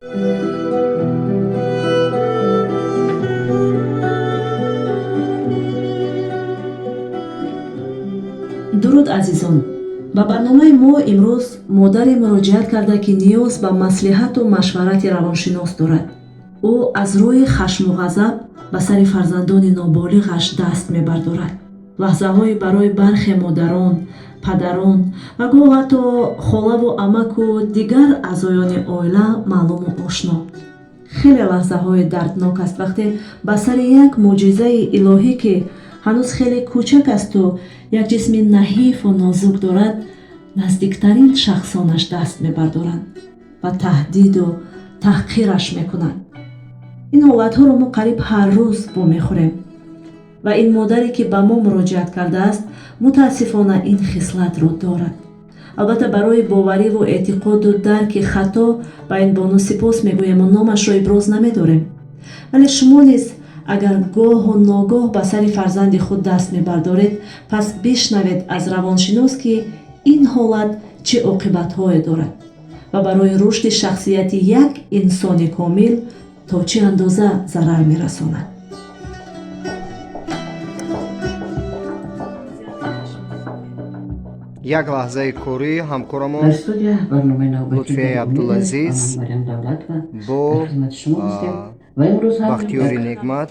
дуруд азизон, ба барномаи мо имрӯз модаре муроҷиат карда ки ниёз ба маслиҳату машварати равоншинос дорад. ӯ аз рӯи хашму ғазаб ба сари фарзандони ноболиғаш даст мебардорад. лаҳзаҳои барои бархе модарон, падарон ва гоҳ ҳатто холаву амаку дигар аъзоёни оила маълуму ошно. хеле лаҳзаҳои дарднок аст вақте ба сари як мӯъҷизаи илоҳӣ ки ҳанӯз хеле кӯчак асту як ҷисми наҳифу нозук дорад, наздиктарин шахсонаш даст мебардоранд ва таҳдиду таҳқираш мекунанд. ин ҳолатҳоро мо қариб ҳар рӯз бо мехӯрем ва ин модаре ки ба мо муроҷиат кардааст мутаассифона ин хислатро дорад. албатта барои бовариву эътиқоду дарки хато ба ин бону сипос мегӯему номашро иброз намедорем, вале шумо низ агар гоҳу ногоҳ ба сари фарзанди худ даст мебардоред, пас бишнавед аз равоншинос ки ин ҳолат чӣ оқибатҳое дорад ва барои рушди шахсияти як инсони комил то чӣ андоза зарар мерасонад. як лаҳзаи кори ҳамкорамон лутфияи абдулазиз бо бахтиёри негмат